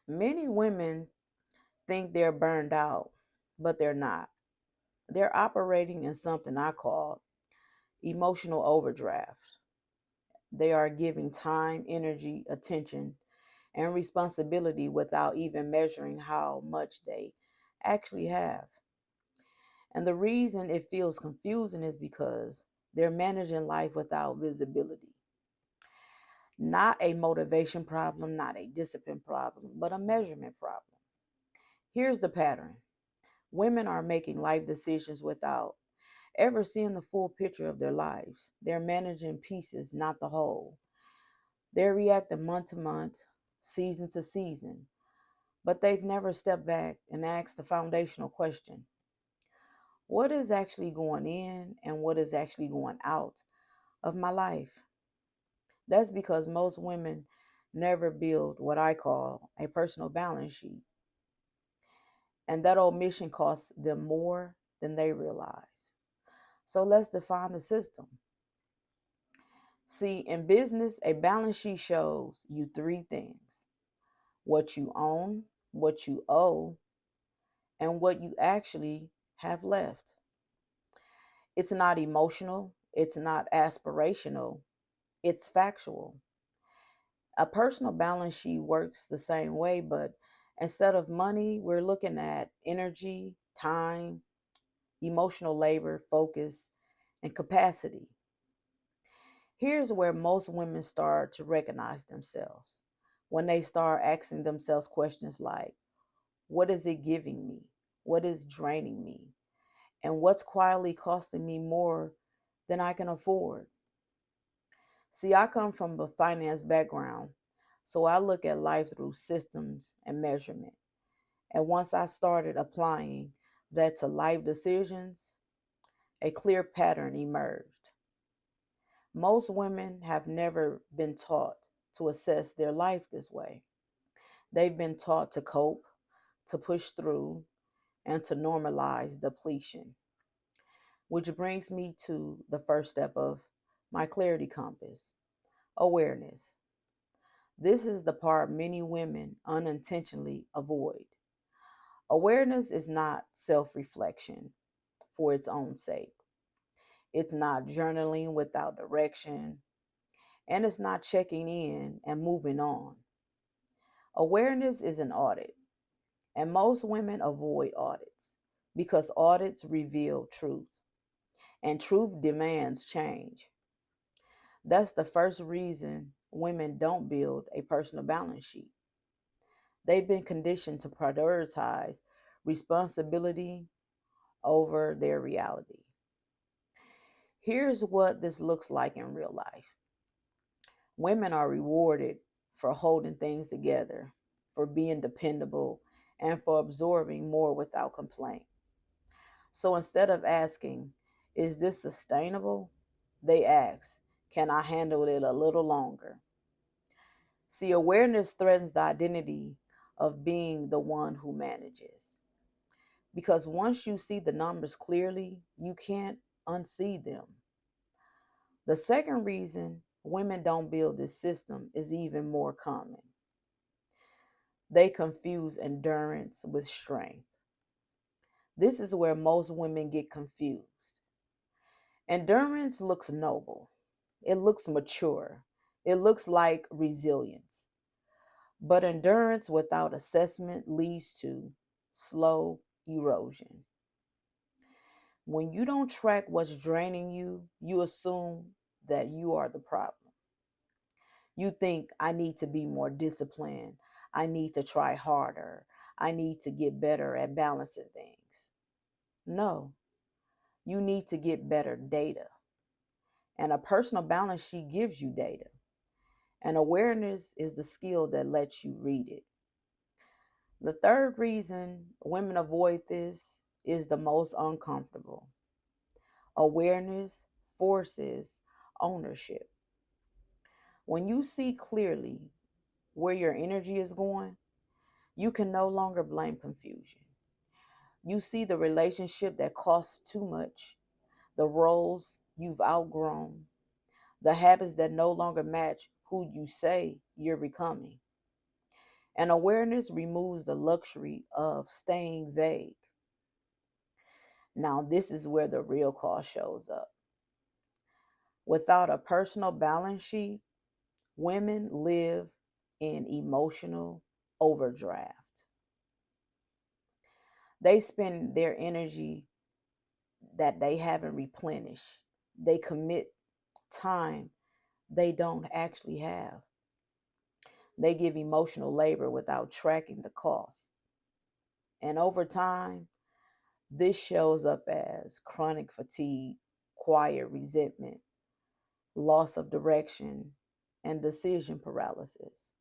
Many women think they're burned out, but they're not. They're operating in something I call emotional overdraft. They are giving time, energy, attention, and responsibility without even measuring how much they actually have. And the reason it feels confusing is because they're managing life without visibility. Not a motivation problem, not a discipline problem, but a measurement problem. Here's the pattern: women are making life decisions without ever seeing the full picture of their lives. They're managing pieces, not the whole. They're reacting month to month, season to season, but they've never stepped back and asked the foundational question: what is actually going in and what is actually going out of my life? That's because most women never build what I call a personal balance sheet, and that omission costs them more than they realize. So let's define the system. See, in business, a balance sheet shows you three things: what you own, what you owe, and what you actually have left. It's not emotional, it's not aspirational, it's factual. A personal balance sheet works the same way, but instead of money, we're looking at energy, time, emotional labor, focus, and capacity. Here's where most women start to recognize themselves: when they start asking themselves questions like, what is it giving me? What is draining me? And what's quietly costing me more than I can afford? See, I come from a finance background, so I look at life through systems and measurement. And once I started applying that to life decisions, a clear pattern emerged. Most women have never been taught to assess their life this way. They've been taught to cope, to push through, and to normalize depletion. Which brings me to the first step of my clarity compass: awareness. This is the part many women unintentionally avoid. Awareness is not self reflection for its own sake, it's not journaling without direction, and it's not checking in and moving on. Awareness is an audit, and most women avoid audits because audits reveal truth, and truth demands change. That's the first reason women don't build a personal balance sheet. They've been conditioned to prioritize responsibility over their reality. Here's what this looks like in real life: women are rewarded for holding things together, for being dependable, and for absorbing more without complaint. So instead of asking, is this sustainable? They ask, can I handle it a little longer? See, awareness threatens the identity of being the one who manages. Because once you see the numbers clearly, you can't unsee them. The second reason women don't build this system is even more common. They confuse endurance with strength. This is where most women get confused. Endurance looks noble, it looks mature, it looks like resilience. But endurance without assessment leads to slow erosion. When you don't track what's draining you, you assume that you are the problem. You think, I need to be more disciplined. I need to try harder. I need to get better at balancing things. No, you need to get better data. And a personal balance sheet gives you data. And awareness is the skill that lets you read it. The third reason women avoid this is the most uncomfortable. Awareness forces ownership. When you see clearly where your energy is going, you can no longer blame confusion. You see the relationship that costs too much, the roles you've outgrown, the habits that no longer match who you say you're becoming. And awareness removes the luxury of staying vague. Now, this is where the real cost shows up. Without a personal balance sheet, women live in emotional overdraft. They spend their energy that they haven't replenished. They commit time they don't actually have. They give emotional labor without tracking the cost. And over time, this shows up as chronic fatigue, quiet resentment, loss of direction, and decision paralysis.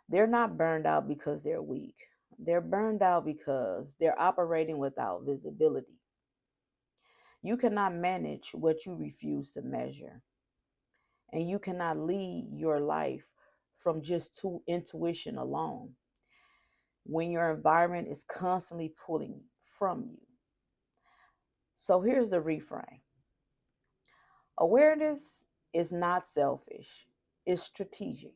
They're not burned out because they're weak. They're burned out because they're operating without visibility. You cannot manage what you refuse to measure, and you cannot lead your life from just intuition alone when your environment is constantly pulling from you. So here's the reframe: awareness is not selfish, it's strategic.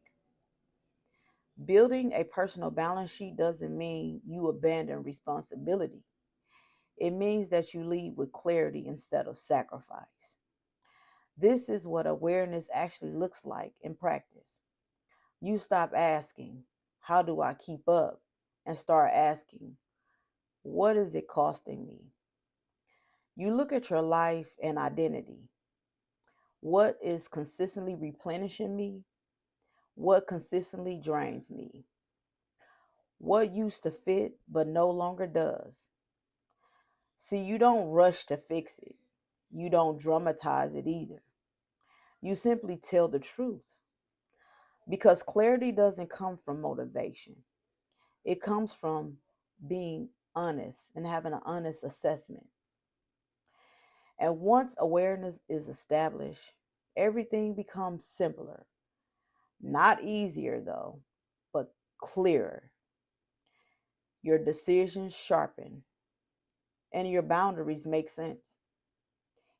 Building a personal balance sheet doesn't mean you abandon responsibility. It means that you lead with clarity instead of sacrifice. This is what awareness actually looks like in practice. You stop asking, how do I keep up? And start asking, what is it costing me? You look at your life and identity. What is consistently replenishing me? What consistently drains me? What used to fit but no longer does? See, you don't rush to fix it. You don't dramatize it either. You simply tell the truth. Because clarity doesn't come from motivation, it comes from being honest and having an honest assessment. And once awareness is established, everything becomes simpler. Not easier, though, but clearer. Your decisions sharpen and your boundaries make sense.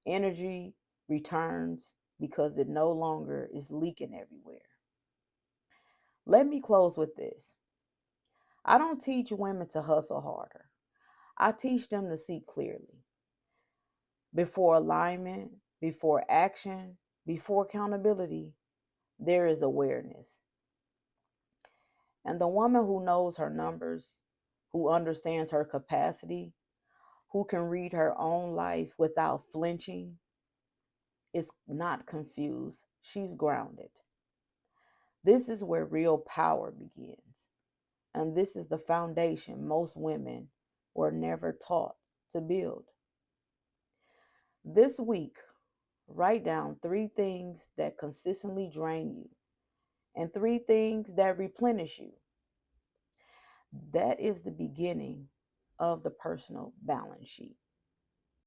Energy returns because it no longer is leaking everywhere. Let me close with this: I don't teach women to hustle harder, I teach them to see clearly. Before alignment, before action, before accountability, there is awareness. And the woman who knows her numbers, who understands her capacity, who can read her own life without flinching, is not confused. She's grounded. This is where real power begins. And this is the foundation most women were never taught to build. This week, write down 3 things that consistently drain you and 3 things that replenish you. That is the beginning of the personal balance sheet.